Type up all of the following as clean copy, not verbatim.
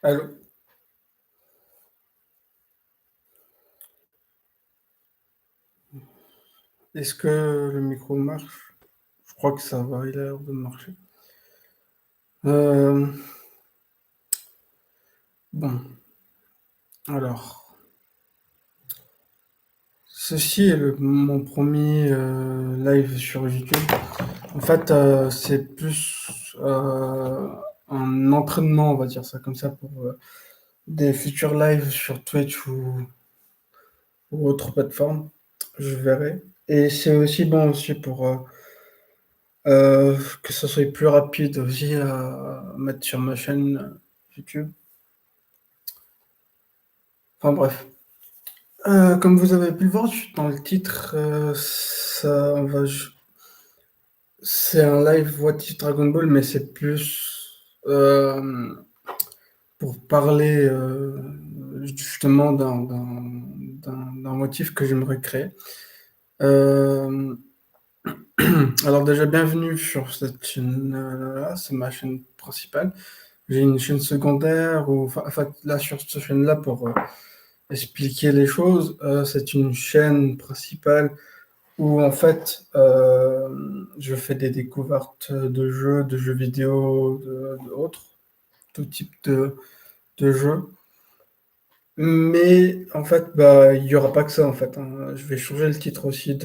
Allô? Est-ce que le micro marche? Je crois que ça va, il a l'air de marcher. Euh, bon, alors, ceci est mon premier live sur YouTube. En fait, c'est plus un entraînement, on va dire ça comme ça, pour des futurs lives sur Twitch ou autre plateforme. Je verrai. Et c'est aussi bon aussi pour que ça soit plus rapide aussi à mettre sur ma chaîne YouTube. Enfin bref. Comme vous avez pu le voir dans le titre, c'est un live What if Dragon Ball, mais c'est plus pour parler justement d'un motif que j'aimerais créer. Euh, alors déjà, bienvenue sur cette chaîne-là, c'est ma chaîne principale. J'ai une chaîne secondaire, enfin là sur cette chaîne-là pour expliquer les choses. C'est une chaîne principale où en fait je fais des découvertes de jeux vidéo, autres, tout type de jeux. Mais en fait, bah, il n'y aura pas que ça en fait, hein. Je vais changer le titre aussi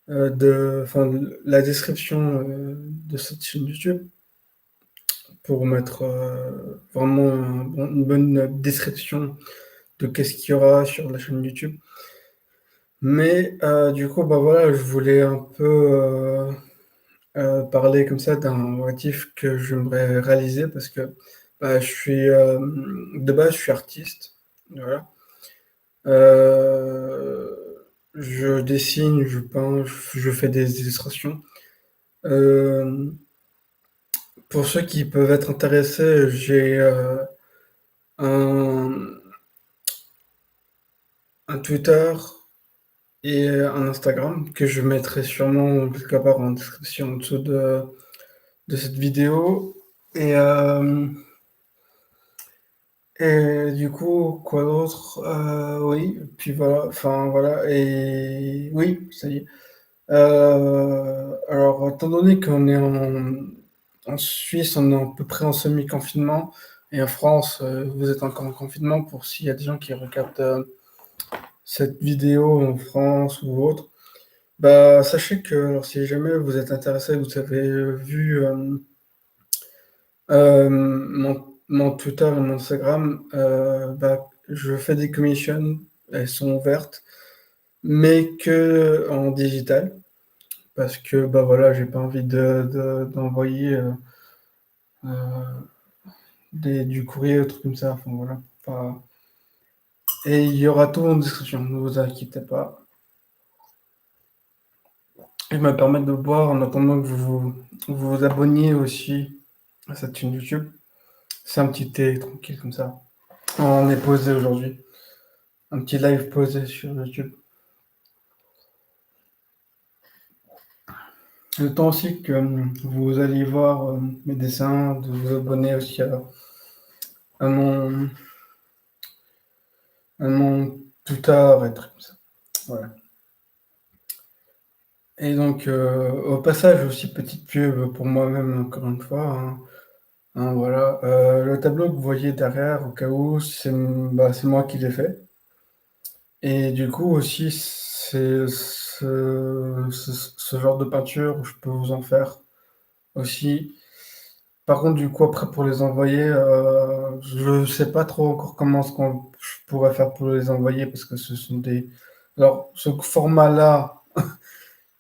enfin, la description de cette chaîne YouTube pour mettre vraiment une bonne description de qu'est-ce qu'il y aura sur la chaîne YouTube. Mais du coup, bah voilà, je voulais un peu parler comme ça d'un motif que j'aimerais réaliser parce que bah, de base, je suis artiste. Voilà. Euh, je dessine, je peins, je fais des illustrations. Euh, pour ceux qui peuvent être intéressés, j'ai un, un Twitter et un Instagram que je mettrai sûrement quelque part en description en dessous de cette vidéo. Et, euh, et du coup, quoi d'autre? Oui, puis voilà, enfin voilà, et oui, ça y est. Alors, étant donné qu'on est en Suisse, on est à peu près en semi-confinement, et en France, vous êtes encore en confinement pour s'il y a des gens qui regardent cette vidéo en France ou autre. Bah, sachez que alors, si jamais vous êtes intéressé, vous avez vu mon Twitter et mon Instagram, bah, je fais des commissions, elles sont ouvertes, mais que en digital, parce que bah voilà, j'ai pas envie d'envoyer du courrier, ou trucs comme ça. Enfin voilà, pas... Et il y aura tout en description, ne vous inquiétez pas. Je me permettre de boire en attendant que vous abonniez aussi à cette chaîne YouTube. C'est un petit thé tranquille comme ça. On est posé aujourd'hui. Un petit live posé sur YouTube. Le temps aussi que vous alliez voir mes dessins, de vous abonner aussi à mon, à mon Twitter et trucs comme ça. Voilà. Et donc, au passage, aussi petite pub pour moi-même, encore une fois, hein. Hein, voilà. Le tableau que vous voyez derrière, au cas où, c'est moi qui l'ai fait. Et du coup aussi, c'est ce genre de peinture, je peux vous en faire aussi. Par contre, du coup, après, pour les envoyer, je sais pas trop encore comment ce qu'on je pourrais faire pour les envoyer parce que ce sont des. Alors, ce format-là,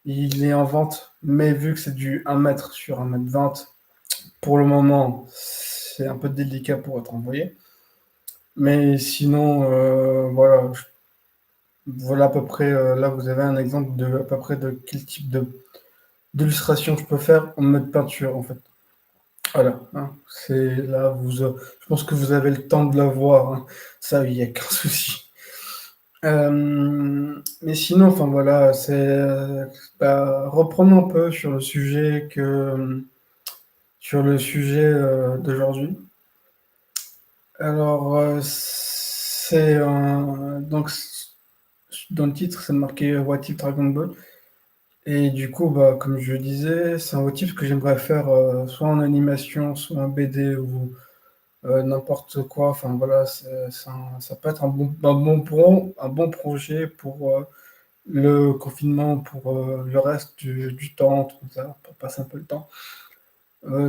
il est en vente, mais vu que c'est du 1 mètre sur 1 m 20, pour le moment, c'est un peu délicat pour être envoyé. Mais sinon, voilà, voilà à peu près, là vous avez un exemple de à peu près de quel type d'illustration je peux faire en mode peinture en fait. Voilà, hein, c'est là, je pense que vous avez le temps de la voir, hein. Ça, il n'y a qu'un souci. Mais sinon, enfin voilà, reprenons un peu sur le sujet sur le sujet d'aujourd'hui. Alors, c'est un. Donc, dans le titre, c'est marqué What If Dragon Ball. Et du coup, bah, comme je le disais, c'est un What If que j'aimerais faire soit en animation, soit en BD ou n'importe quoi. Enfin, voilà, ça peut être un bon projet pour le confinement, pour le reste du temps, tout ça, pour passer un peu le temps.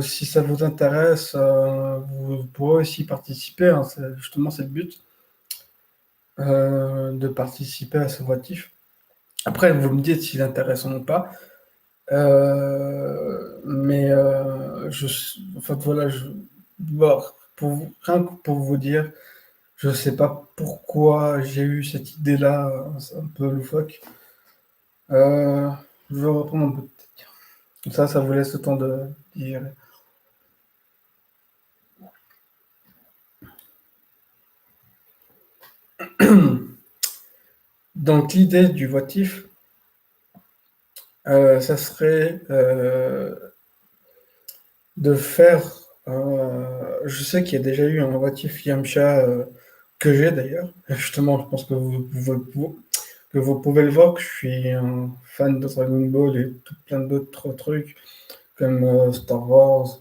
Si ça vous intéresse, vous pourrez aussi participer, hein, justement, c'est le but, de participer à ce votif. Après, vous me dites s'il est intéressant ou pas. Mais en fait, voilà, bon, rien que pour vous dire, je sais pas pourquoi j'ai eu cette idée-là, c'est un peu loufoque. Euh, je vais reprendre un peu de thé. Comme ça vous laisse le temps de digérer. Donc l'idée du votif, ça serait de faire. Je sais qu'il y a déjà eu un votif Yamcha que j'ai d'ailleurs. Justement, je pense que que vous pouvez le voir que je suis un fan de Dragon Ball et tout plein d'autres trucs comme Star Wars,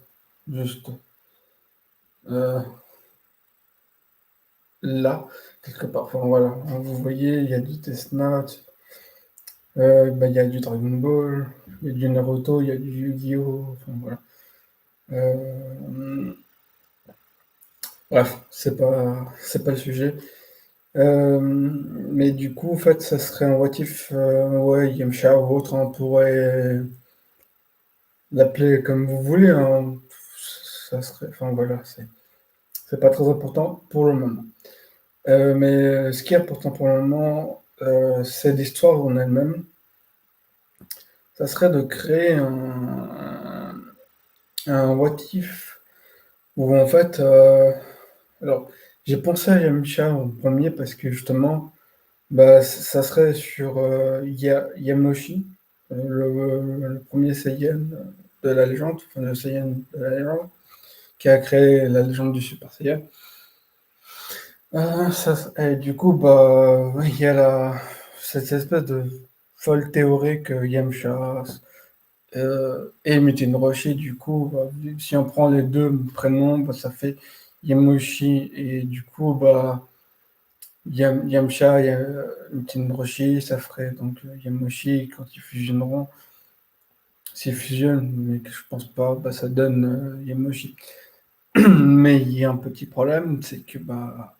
juste euh, là, quelque part. Enfin voilà, vous voyez, il y a du Death Note, bah, il y a du Dragon Ball, il y a du Naruto, il y a du Yu-Gi-Oh! Enfin voilà. Euh, Bref, c'est pas le sujet. Mais du coup, en fait, ça serait un what if, ouais, Yamcha ou autre, hein, on pourrait l'appeler comme vous voulez, hein. Ça serait, enfin voilà, c'est pas très important pour le moment. Mais ce qui est important pour le moment, c'est l'histoire en elle-même. Ça serait de créer un what if où en fait, alors j'ai pensé à Yamcha en premier parce que justement, bah, ça serait sur Yamoshi, le premier Saiyan de la légende, enfin le Saiyan de la légende, qui a créé la légende du Super Saiyan. Et du coup, bah, ouais, il y a cette espèce de folle théorie que Yamcha et Mutin Roshi, du coup, bah, si on prend les deux prénoms, bah, ça fait Yamoshi, et du coup, bah, Yamcha et Mutin Roshi, ça ferait donc Yamoshi quand ils fusionneront. S'ils fusionnent, mais que je pense pas, bah, ça donne Yamoshi. Mais il y a un petit problème, c'est que bah,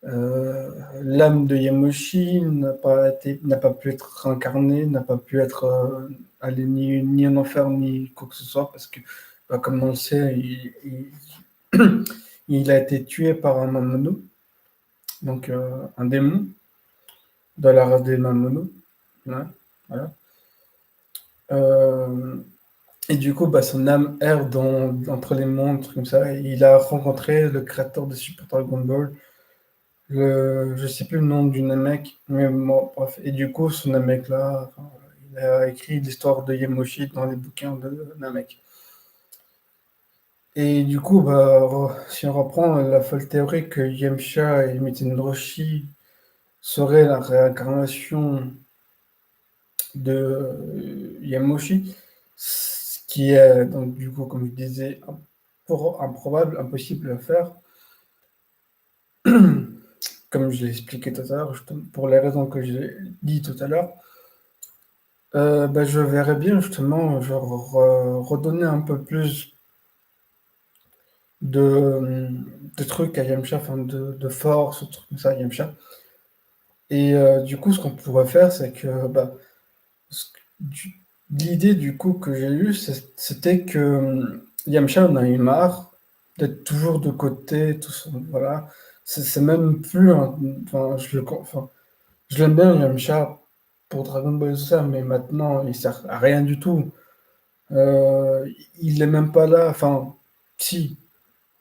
l'âme de Yamoshi n'a pas pu être incarnée, n'a pas pu être allé ni en enfer ni quoi que ce soit, parce que, bah, comme on le sait, il a été tué par un Mamono, donc un démon de la race des Mamono. Ouais, voilà. Euh, et du coup, bah, son âme erre entre les mondes, trucs comme ça, et il a rencontré le créateur de Super Dragon Ball. Je sais plus le nom du Namek, mais bon, bref. Et du coup, ce Namek-là, enfin, il a écrit l'histoire de Yamoshi dans les bouquins de Namek. Et du coup, bah, si on reprend la folle théorie que Yamcha et Miten Roshi seraient la réincarnation de Yamoshi, ce qui est donc du coup, comme je disais, improbable, impossible à faire, comme je l'ai expliqué tout à l'heure, pour les raisons que j'ai dit tout à l'heure. Bah, je verrais bien justement, genre, redonner un peu plus de, de trucs à Yamcha, enfin de force, de trucs comme ça à Yamcha. Et du coup, ce qu'on pourrait faire, c'est que bah, ce que- l'idée du coup que j'ai eue, c'était que Yamcha en a eu marre d'être toujours de côté, tout ça, voilà. C'est même plus enfin, enfin, je l'aime bien Yamcha pour Dragon Ball et tout ça, mais maintenant il sert à rien du tout. Euh, il est même pas là. Enfin, si.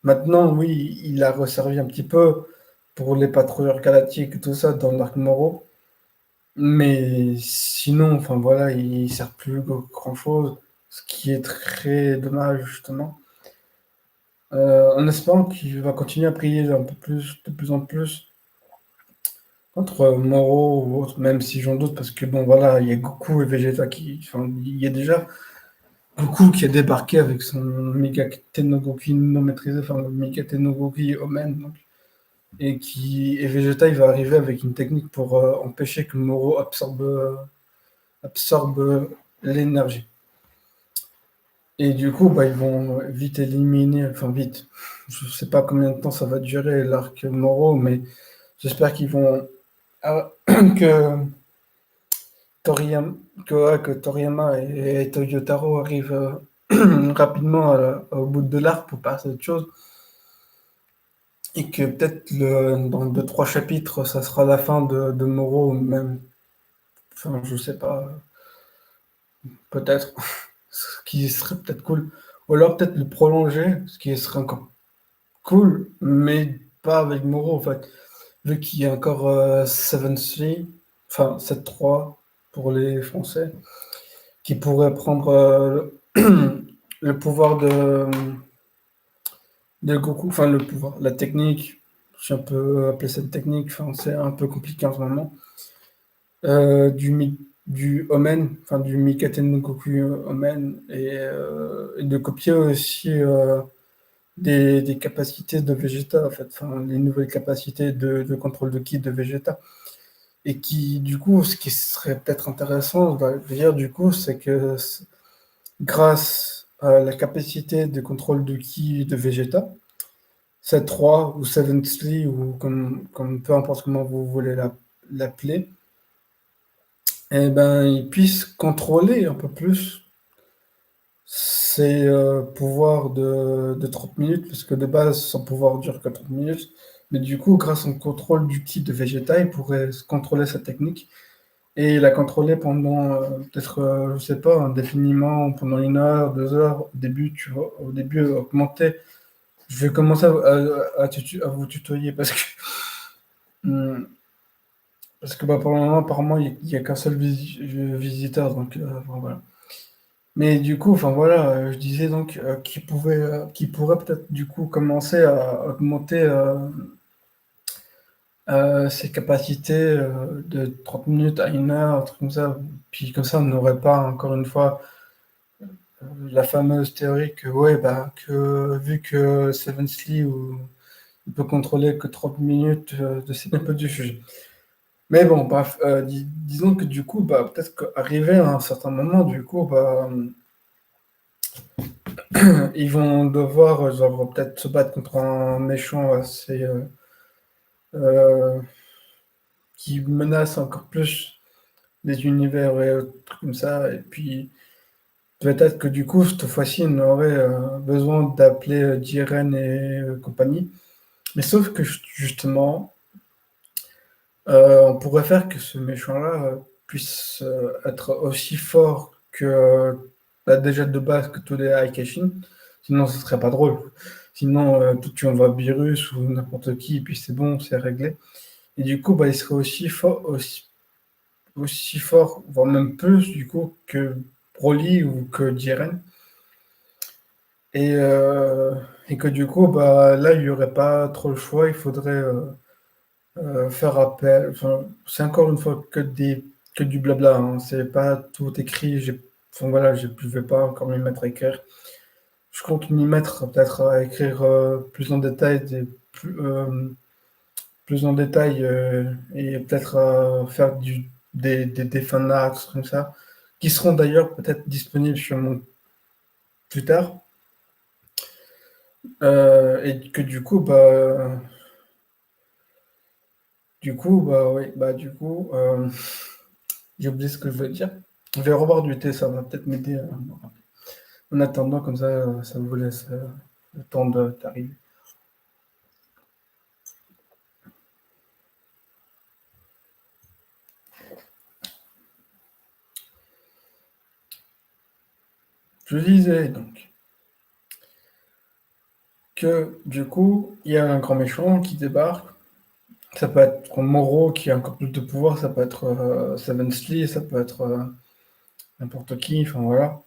Maintenant, oui, il a resservi un petit peu pour les patrouilleurs galactiques et tout ça dans l'arc Moro. Mais sinon, enfin voilà, il sert plus grand-chose. ce qui est très dommage justement. En espérant qu'il va continuer à briller un peu plus, de plus en plus contre Moro ou autre, même si j'en doute parce que bon voilà, il y a Goku et Vegeta enfin, il y a déjà Goku qui a débarqué avec son Mega Tenogoki non maîtrisé, enfin le Mega Tenogoki Omen, donc, et Vegeta il va arriver avec une technique pour empêcher que Moro absorbe l'énergie. Et du coup, bah, ils vont vite éliminer, enfin vite. Je sais pas combien de temps ça va durer l'arc Moro, mais j'espère qu'ils vont que Toriyama, que Toriyama et Toyotaro arrivent rapidement au bout de l'arc pour passer à autre chose. Et que peut-être dans 2, 3 chapitres, ça sera la fin de Moro, même. Enfin, je sais pas, peut-être. Ce qui serait peut-être cool. Ou alors peut-être le prolonger, ce qui serait encore cool, mais pas avec Moro en fait. Vu qu'il y a encore Seven Three, enfin 7-3 pour les Français, qui pourrait prendre le pouvoir de Goku, enfin le pouvoir, la technique, si on peut appeler cette technique, enfin c'est un peu compliqué en ce moment, du Omen, enfin du Mikaten no Goku Omen, et de copier aussi des capacités de Vegeta, en fait, enfin les nouvelles capacités de contrôle de ki de Vegeta. Et qui, du coup, ce qui serait peut-être intéressant de dire, du coup, c'est que grâce à la capacité de contrôle de ki de Vegeta, 7-3 ou 7-3 ou comme peu importe comment vous voulez l'appeler, eh ben, ils puissent contrôler un peu plus ses pouvoirs de 30 minutes, parce que de base, son pouvoir dure que 30 minutes. Mais du coup, grâce au contrôle du ki de Vegeta, il pourrait contrôler sa technique et la contrôler pendant peut-être, je sais pas, indéfiniment, pendant 1 heure, 2 heures. Au début, tu vois, au début, augmenter. Je vais commencer à vous tutoyer hum, parce que bah, pour le moment, apparemment, il n'y a qu'un seul visiteur, donc bon, voilà. Mais du coup, enfin voilà, je disais donc qui pourrait peut-être du coup commencer à augmenter ses capacités de 30 minutes à 1 heure, un truc comme ça. Puis comme ça, on n'aurait pas encore une fois la fameuse théorie que ouais, bah que vu que Seven Slee il peut contrôler que 30 minutes de ses un peu du sujet. Mais bon, bref, disons que du coup, bah peut-être qu'arrivé à un certain moment, du coup, bah ils vont devoir, genre, peut-être se battre contre un méchant assez qui menace encore plus les univers et autres comme ça. Et puis, peut-être que du coup, cette fois-ci, on aurait besoin d'appeler Jiren et compagnie. Mais sauf que justement, on pourrait faire que ce méchant-là puisse être aussi fort que bah, déjà de base que tous les Aikashin. Sinon, ce serait pas drôle. Sinon, tout tu envoies Virus ou n'importe qui, et puis c'est bon, c'est réglé. Et du coup, bah, il serait aussi fort, voire même plus, du coup, que Broly ou que Jiren. Et, euh, et que du coup, bah, là, il n'y aurait pas trop le choix. Il faudrait faire appel. Enfin, c'est encore une fois que du blabla. Hein. C'est pas tout écrit. Enfin, voilà, je ne vais pas encore m'y mettre à écrire. Je compte m'y mettre peut-être à écrire plus en détail plus en détail et peut-être faire des fanarts comme ça, qui seront d'ailleurs peut-être disponibles sur mon Twitter. Et que bah oui, bah du coup, j'ai oublié ce que je voulais dire. Je vais revoir du thé, ça va peut-être m'aider. En attendant, comme ça, ça vous laisse le temps d'arriver. Je disais donc que du coup, il y a un grand méchant qui débarque. Ça peut être Moro qui a encore plus de pouvoir, ça peut être Seven Slee, ça peut être n'importe qui, enfin voilà.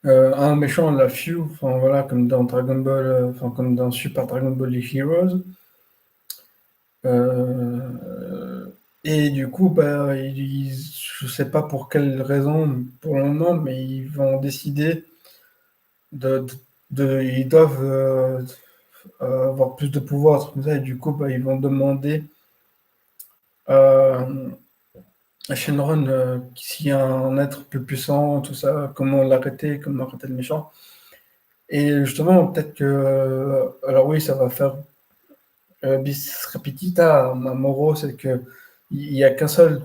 Un méchant, la Few, enfin voilà, comme dans Dragon Ball, enfin comme dans Super Dragon Ball Heroes. Et du coup, bah, je sais pas pour quelle raison pour le moment, mais ils vont décider de, ils doivent avoir plus de pouvoir, comme ça, et du coup, bah, ils vont demander à Shenron s'il y a un être plus puissant, tout ça, comment l'arrêter, comment arrêter le méchant. Et justement, peut-être que, alors oui, ça va faire bis repetita, Mamoro, c'est que il y a qu'un seul,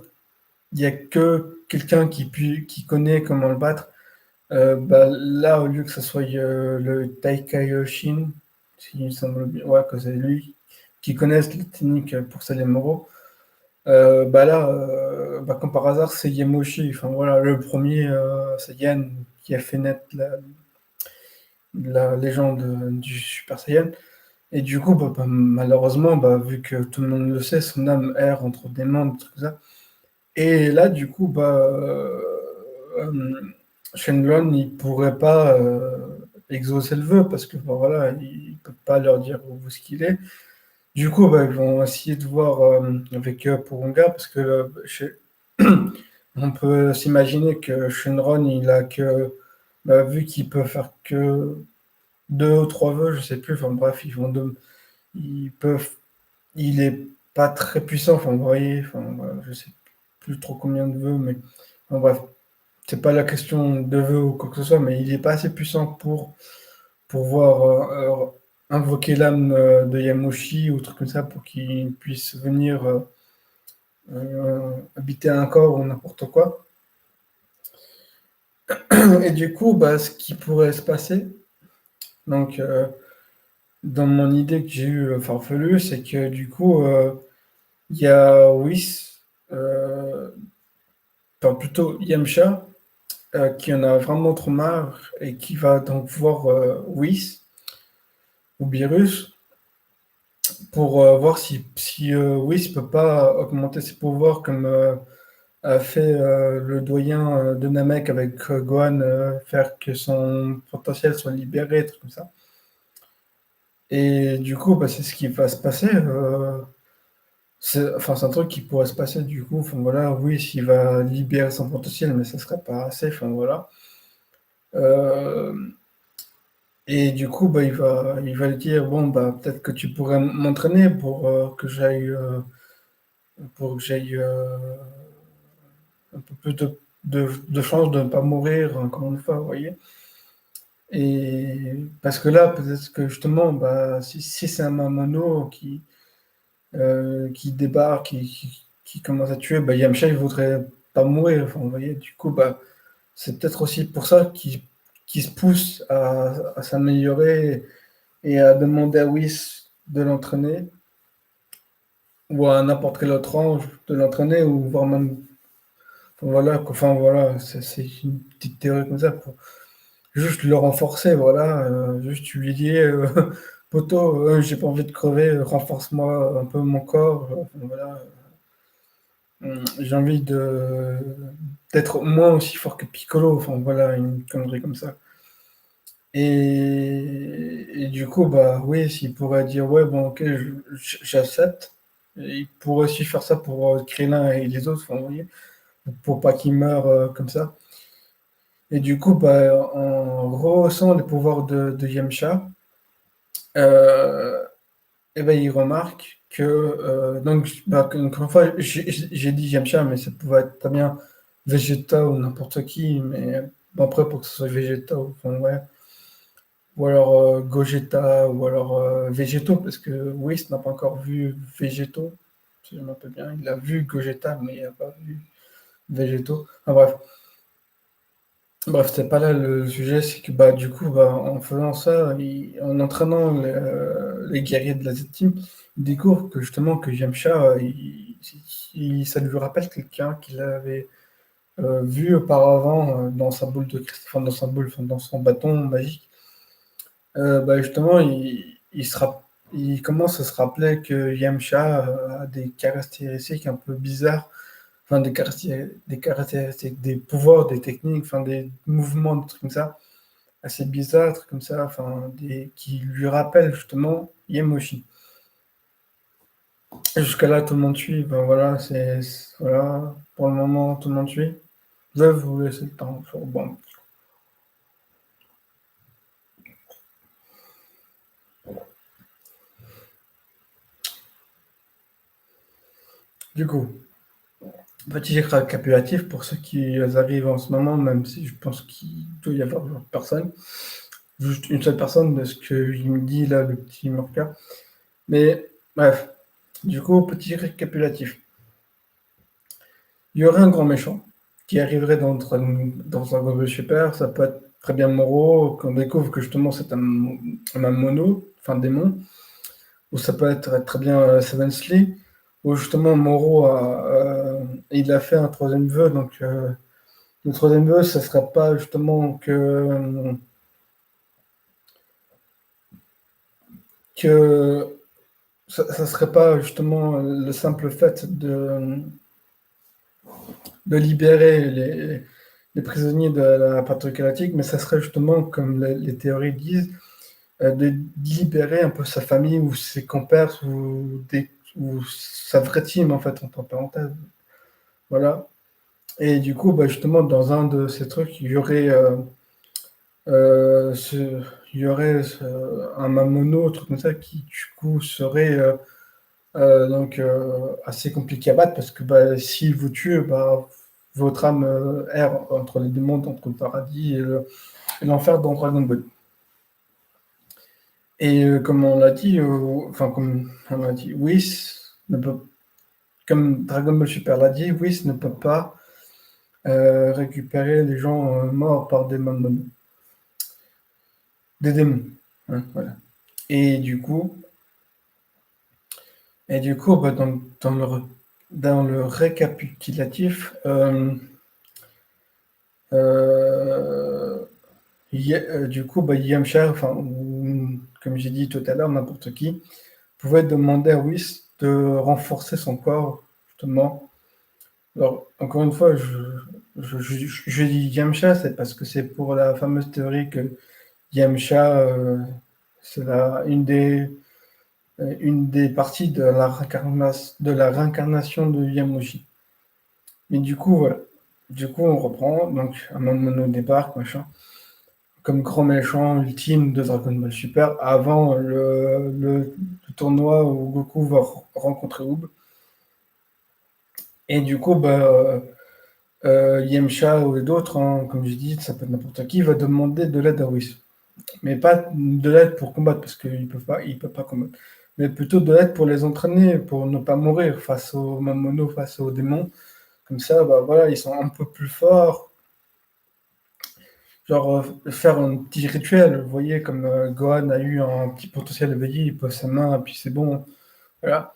il y a que quelqu'un qui connaît comment le battre. Bah, là, au lieu que ce soit le Taikaioshin, s'il me semble bien, ouais, que c'est lui qui connaisse les techniques pour sceller Moro, bah là, bah, comme par hasard, c'est Yamoshi, enfin voilà, le premier Saiyan qui a fait naître la légende du Super Saiyan. Et du coup, bah, malheureusement, bah, vu que tout le monde le sait, son âme erre entre des mondes, des trucs comme ça. Et là, du coup, bah, Shenlong, il pourrait pas exaucer le vœu parce que bah, voilà, il peut pas leur dire où ce qu'il est. Du coup, bah, ils vont essayer de voir avec Purunga parce que on peut s'imaginer que Shenron, il a que, bah, vu qu'il peut faire que deux ou trois vœux, je sais plus. Enfin bref, ils peuvent, il est pas très puissant. Enfin, vous voyez, enfin, voilà, je sais plus trop combien de vœux, mais enfin, bref, c'est pas la question de vœux ou quoi que ce soit, mais il est pas assez puissant pour pouvoir invoquer l'âme de Yamoshi ou truc comme ça pour qu'il puisse venir habiter un corps ou n'importe quoi. Et du coup, bah, ce qui pourrait se passer, donc dans mon idée que j'ai eue farfelue, c'est que du coup, il y a Whis, enfin plutôt Yamcha, qui en a vraiment trop marre et qui va donc voir Whis ou Beerus pour voir si Whis peut pas augmenter ses pouvoirs comme a fait le doyen de Namek avec Gohan, faire que son potentiel soit libéré, trucs comme ça. Et du coup, bah, c'est ce qui va se passer. Enfin, c'est un truc qui pourrait se passer du coup. Enfin, voilà, oui, s'il va libérer son potentiel, mais ça serait pas assez. Enfin, voilà. Euh, et du coup, bah, il va lui dire, bon, bah, peut-être que tu pourrais m'entraîner pour que j'aille un peu plus de chances de ne pas mourir encore une fois, vous voyez. Et parce que là, peut-être que justement, bah, si c'est un Mamono qui débarque, qui commence à tuer, bah, Yamcha, il voudrait pas mourir. Enfin, vous voyez, du coup, bah, c'est peut-être aussi pour ça qu'il se pousse à s'améliorer et à demander à Whis de l'entraîner, ou à n'importe quel autre ange de l'entraîner, ou voire même. Enfin, voilà, c'est une petite théorie comme ça pour juste le renforcer, voilà. Juste tu lui dis, poto, j'ai pas envie de crever, renforce-moi un peu mon corps. Enfin, voilà. J'ai envie d'être moins aussi fort que Piccolo, enfin voilà, une connerie comme ça. Et du coup, bah oui, s'il pourrait dire ouais, bon, ok, j'accepte. Et il pourrait aussi faire ça pour Krillin et les autres, enfin, vous voyez, pour pas qu'ils meurent comme ça. Et du coup, bah, en rehaussant les pouvoirs de Yamcha, euh, et ben, il remarque que, donc, bah, encore une fois, j'ai dit Yamcha, mais ça pouvait être très bien Vegeta ou n'importe qui, mais bon, après, pour que ce soit Vegeta, enfin, ouais. Ou alors Gogeta, ou alors Végéto, parce que Whis n'a pas encore vu Végéto, si je me rappelle bien. Il a vu Gogeta, mais il n'a pas vu Végéto. Enfin, bref. Bref, c'est pas là le sujet, c'est que bah, du coup, bah, en faisant ça, en entraînant les guerriers de la Z-Team, il découvre que justement que Yamcha, ça lui rappelle quelqu'un qu'il avait vu auparavant dans sa boule de cristal, enfin dans sa boule, enfin, dans son bâton magique. Bah, justement, il commence à se rappeler que Yamcha a des caractéristiques un peu bizarres, enfin des caractéristiques, des pouvoirs, des techniques, enfin des mouvements, des trucs comme ça, assez bizarres, trucs comme ça, qui lui rappellent justement Yemoshi. Et jusqu'à là, tout le monde suit. Ben voilà, voilà, pour le moment, tout le monde suit. Je vais vous laisser le temps. Bon. Du coup, petit récapitulatif pour ceux qui arrivent en ce moment, même si je pense qu'il doit y avoir personne. Juste une seule personne de ce qu'il me dit là, le petit Murka. Mais bref, du coup, petit récapitulatif. Il y aurait un grand méchant qui arriverait dans un Dragon Super. Ça peut être très bien Moro, qu'on découvre que justement c'est un mono, enfin démon. Ou ça peut être très bien Seven Slee, où justement Moro il a fait un troisième vœu. Donc le troisième vœu, ça ne serait pas justement que ça serait pas justement le simple fait de libérer les prisonniers de la patrouille galactique, mais ça serait justement, comme les théories disent, de libérer un peu sa famille ou ses compères ou sa vraie team, en fait, entre parenthèses. Voilà. Et du coup, bah, justement, dans un de ces trucs, euh, ce- il y aurait un Mamono, un truc comme ça, qui du coup serait donc assez compliqué à battre parce que bah, s'il vous tue, bah, votre âme erre entre les deux mondes, entre le paradis et l'enfer dans Dragon Ball. Et comme on l'a dit, comme on l'a dit, comme Dragon Ball Super l'a dit, Whis ne peut pas récupérer les gens morts par des démons. Hein, voilà. Et du coup, bah, dans le récapitulatif, euh, du coup, bah, Yamcha, comme j'ai dit tout à l'heure, n'importe qui, pouvait demander à Whis de renforcer son corps, justement. Alors, encore une fois, je dis Yamcha, c'est parce que c'est pour la fameuse théorie que Yamcha, c'est une des parties de la réincarnation de Yamoshi. Mais du coup, voilà. Du coup, on reprend. Donc, un Mono débarque, machin. Comme grand méchant ultime de Dragon Ball Super, avant le tournoi où Goku va rencontrer Oob. Et du coup, bah, Yamcha ou d'autres, hein, comme je dis, ça peut être n'importe qui, va demander de l'aide à Whis. Mais pas de l'aide pour combattre, parce qu'il peut pas combattre. Mais plutôt de l'aide pour les entraîner, pour ne pas mourir face aux Mamono, face aux démons. Comme ça, bah, voilà, ils sont un peu plus forts. Genre, faire un petit rituel, vous voyez, comme Gohan a eu un petit potentiel éveillé, il pose sa main, et puis c'est bon. Voilà.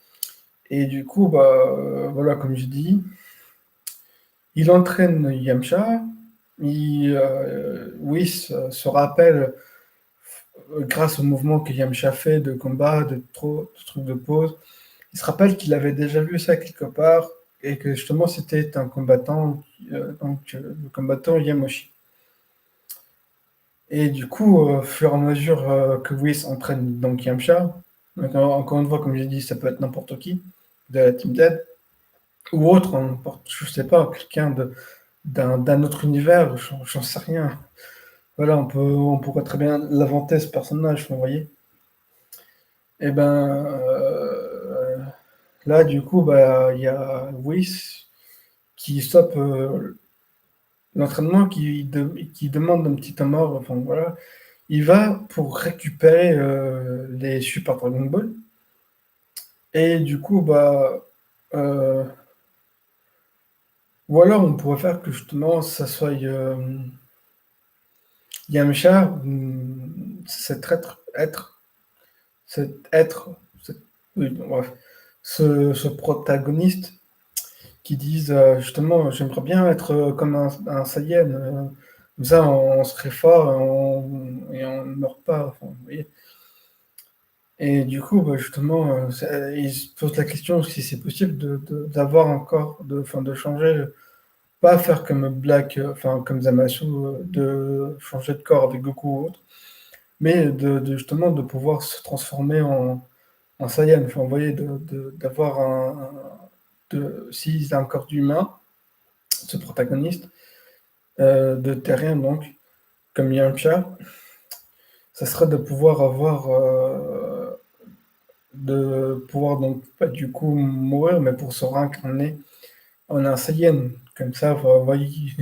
Et du coup, bah, voilà, comme je dis, il entraîne Yamcha. Whis se rappelle grâce au mouvement que Yamcha fait de combat, de trucs de pause, il se rappelle qu'il avait déjà vu ça quelque part et que justement c'était un combattant, le combattant Yamoshi. Et du coup, au fur et à mesure que Whis entraîne donc Yamcha, donc, encore une fois, comme j'ai dit, ça peut être n'importe qui de la Team Dead ou autre, hein, je sais pas, quelqu'un d'un autre univers, j'en sais rien. Voilà, on pourrait très bien l'inventer ce personnage, vous voyez. Et ben, là, du coup, bah, il y a Whis qui stoppe l'entraînement, qui demande un petit mort, enfin voilà. Il va pour récupérer les Super Dragon Ball. Et du coup, bah, euh, ou alors on pourrait faire que justement, ça soit Yamcha, cet cet être, cet- oui, bref, ce protagoniste qui disent justement j'aimerais bien être comme un Saiyan, comme ça on serait fort et on ne meurt pas. Enfin, vous voyez. Et du coup, bah, justement, il se pose la question si c'est possible d'avoir un corps, de changer pas faire comme Black, enfin comme Zamasu, de changer de corps avec Goku ou autre, mais justement de pouvoir se transformer en Saiyan. Enfin, vous voyez, d'avoir s'il a un corps d'humain, ce protagoniste, de terrien donc, comme Yamcha, ça serait de pouvoir avoir, de pouvoir donc pas du coup mourir, mais pour se réincarner en un Saiyan. Comme ça, il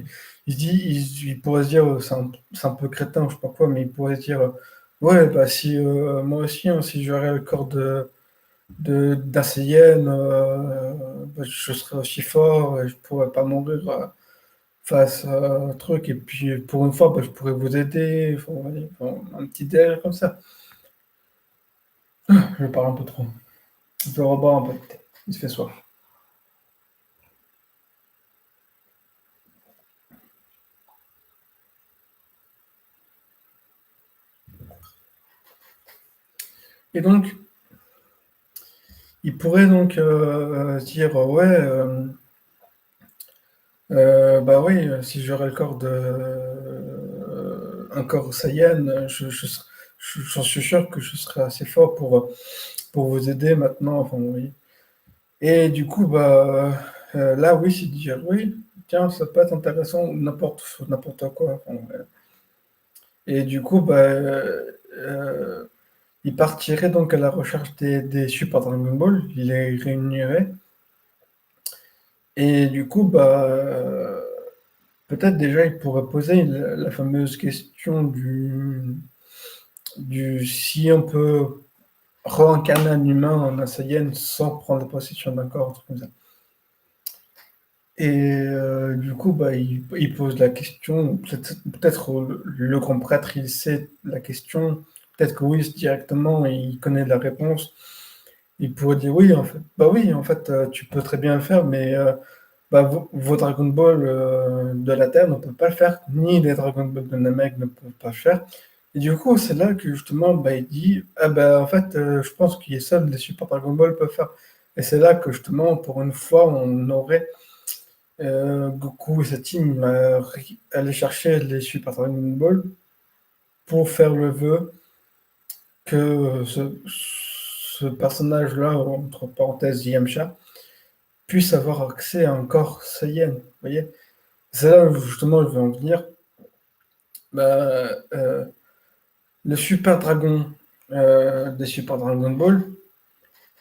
se dit, il pourrait se dire, c'est un peu crétin, je sais pas quoi, mais il pourrait se dire, ouais, bah si moi aussi, hein, si j'aurais le corps d'un Saiyan, bah, je serais aussi fort, et je pourrais pas mourir face à un truc, et puis pour une fois, bah, je pourrais vous aider, enfin, vous voyez, enfin, un petit délire comme ça. Je parle un peu trop. Je vais reboire un peu de thé. Il se fait soif. Et donc, il pourrait donc se dire, ouais, bah oui, si j'aurais le corps un corps Saiyan, j'en suis sûr que je serais assez fort pour vous aider maintenant. Enfin, oui. Et du coup, bah, là, oui, c'est de dire, oui, tiens, ça peut être intéressant, ou n'importe quoi. Enfin, ouais. Et du coup, bah, il partirait donc à la recherche des Super Dragon Ball, il les réunirait, et du coup, bah, peut-être déjà il pourrait poser la fameuse question du si on peut réincarner un humain en un Saiyan sans prendre possession d'un corps, un truc comme ça. Et du coup, bah, il pose la question, peut-être le grand prêtre, il sait la question, peut-être que oui, directement, il connaît la réponse. Il pourrait dire oui, en fait. Bah oui, en fait, tu peux très bien le faire, mais bah, vos Dragon Ball de la Terre ne peuvent pas le faire, ni les Dragon Ball de Namek ne peuvent pas le faire. Et du coup, c'est là que justement, bah, il dit, ah bah en fait, je pense qu'il est seul les Super Dragon Ball peuvent faire. Et c'est là que justement, pour une fois, on aurait Goku et sa team aller chercher les Super Dragon Ball pour faire le vœu que ce personnage-là, entre parenthèses Yamcha, puisse avoir accès à un corps Saiyan. Vous voyez? C'est là où justement je veux en venir. Bah, le Super Dragon des Super Dragon Ball,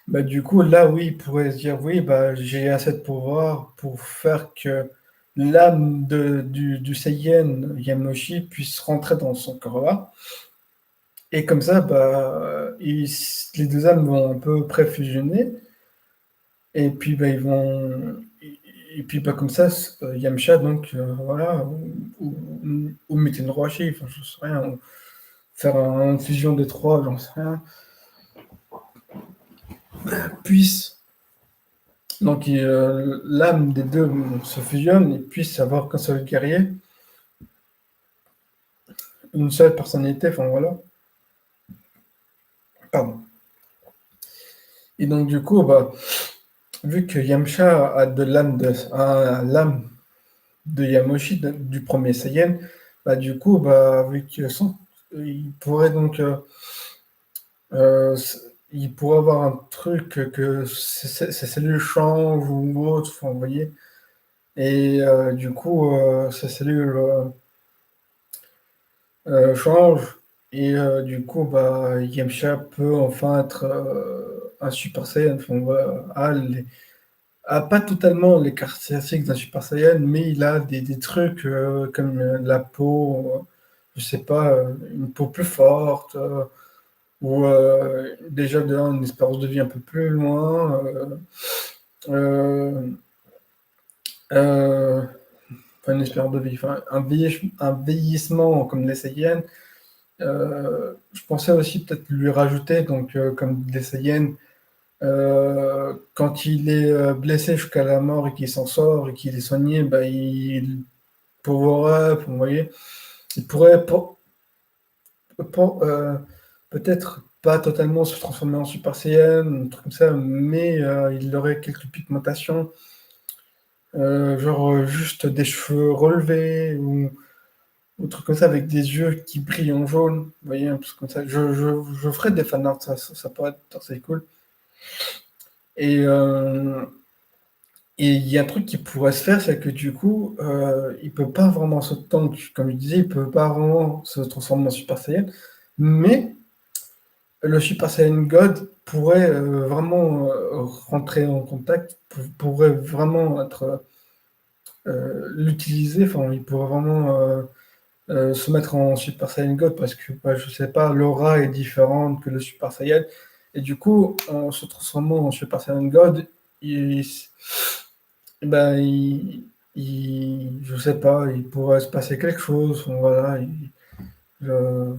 bah, du coup, là, oui, il pourrait se dire oui, bah, j'ai assez de pouvoir pour faire que l'âme du Saiyan Yamoshi puisse rentrer dans son corps-là. Et comme ça, bah, les deux âmes vont un peu préfusionner. Et puis, bah, ils vont. Et puis, bah, comme ça, Yamcha, donc, voilà, ou Muten Roshi, enfin, je sais rien, ou faire une fusion des trois, j'en sais rien, puisse. Donc, l'âme des deux se fusionne et puisse avoir qu'un seul guerrier, une seule personnalité, enfin, voilà. Pardon. Et donc, du coup, bah, vu que Yamcha a l'âme de Yamoshi, du premier Saiyan, bah, du coup, bah, vu que il pourrait donc il pourrait avoir un truc que ses cellules changent ou autre, enfin, vous voyez. Et du coup, ces cellules changent. Et du coup, bah, Yamcha peut enfin être un Super Saiyan. Enfin, voilà, a pas totalement les caractéristiques d'un Super Saiyan, mais il a des trucs comme la peau, je sais pas, une peau plus forte, ou déjà une espérance de vie un peu plus loin. Euh, euh, Enfin, une espérance de vie, enfin, un vieillissement comme les Saiyans. Je pensais aussi peut-être lui rajouter, donc comme des Saiyans, quand il est blessé jusqu'à la mort et qu'il s'en sort et qu'il est soigné, bah, il pourrait, vous voyez, il pourrait pour, peut-être pas totalement se transformer en Super Saiyan, un truc comme ça, mais il aurait quelques pigmentations Juste des cheveux relevés ou trucs comme ça avec des yeux qui brillent en jaune. Vous voyez, un truc comme ça. Je ferai des fanarts, ça pourrait être assez cool. Et, euh, et il y a un truc qui pourrait se faire, c'est que du coup, il peut pas vraiment se tank, comme je disais, il peut pas vraiment se transformer en Super Saiyan, mais le Super Saiyan God pourrait vraiment rentrer en contact, pourrait vraiment être l'utiliser, enfin, il pourrait vraiment se mettre en Super Saiyan God parce que, bah, je sais pas, l'aura est différente que le Super Saiyan, et du coup, en se transformant en Super Saiyan God, il, ben, je sais pas, il pourrait se passer quelque chose, enfin, voilà, je,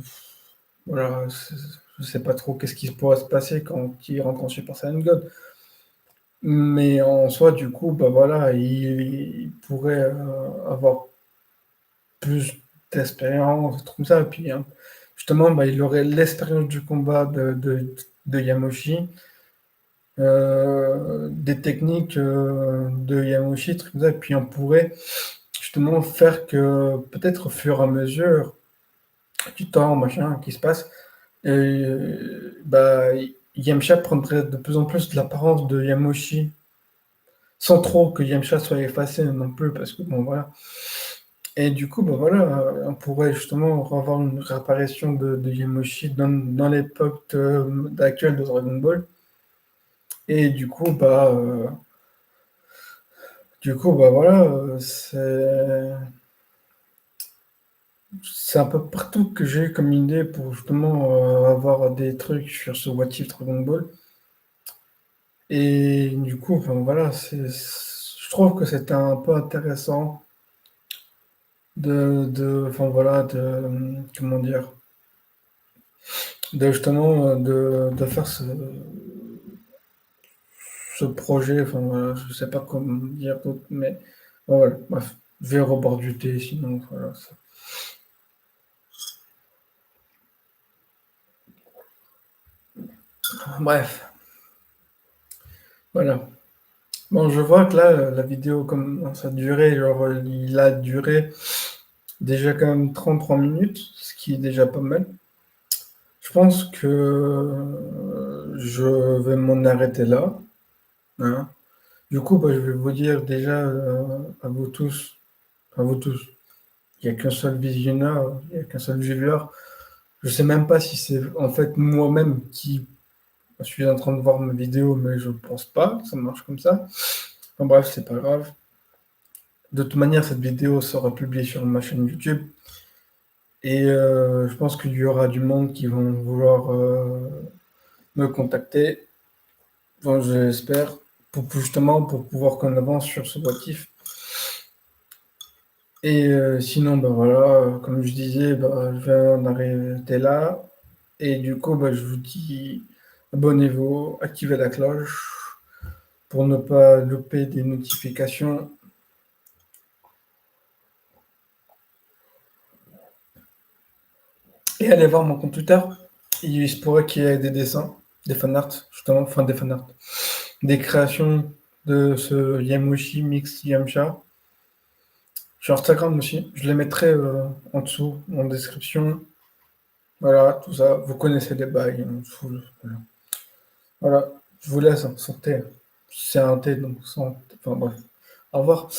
voilà, je sais pas trop qu'est-ce qui pourrait se passer quand il rentre en Super Saiyan God. Mais en soi, du coup, bah voilà, il pourrait avoir plus d'expérience, des trucs comme ça. Et puis, hein, justement, bah, il aurait l'expérience du combat de Yamoshi, des techniques de Yamoshi, trucs comme ça. Et puis, on pourrait justement faire que peut-être au fur et à mesure du temps, machin, qui se passe, bah, Yamcha prendrait de plus en plus de l'apparence de Yamoshi, sans trop que Yamcha soit effacé non plus, parce que bon, voilà. Et du coup, bah voilà, on pourrait justement avoir une réapparition de Yamoshi dans l'époque actuelle de Dragon Ball. Et du coup, bah voilà, c'est un peu partout que j'ai comme idée pour justement avoir des trucs sur ce What If Dragon Ball. Et du coup, enfin voilà, je trouve que c'était un peu intéressant enfin voilà, comment dire, de justement de faire ce projet, enfin voilà, je sais pas comment dire d'autre, mais voilà, bref, je vais au bord du thé, sinon voilà. Bref, voilà. Bon, je vois que là, la vidéo commence à durer, il a duré déjà quand même 33 minutes, ce qui est déjà pas mal. Je pense que je vais m'en arrêter là, hein. Du coup, bah, je vais vous dire déjà à vous tous, il n'y a qu'un seul visionneur, il n'y a qu'un seul viewer. Je sais même pas si c'est en fait moi-même qui suis en train de voir ma vidéo, mais je pense pas que ça marche comme ça. Enfin bref, c'est pas grave. De toute manière, cette vidéo sera publiée sur ma chaîne YouTube. Et je pense qu'il y aura du monde qui vont vouloir me contacter. Enfin, j'espère, justement pour pouvoir qu'on avance sur ce motif. Et sinon, bah voilà, comme je disais, bah, je vais en arrêter là. Et du coup, bah, je vous dis abonnez-vous, activez la cloche pour ne pas louper des notifications. Et allez voir mon compte Twitter. Il se pourrait qu'il y ait des dessins, des fanarts, justement, enfin des fanarts, des créations de ce Yamushi Mix Yamcha. Sur Instagram aussi, je les mettrai en dessous, en description. Voilà, tout ça, vous connaissez les bails. Voilà. Voilà, je vous laisse, hein, santé. C'est un thé, donc santé. Enfin bref. Au revoir.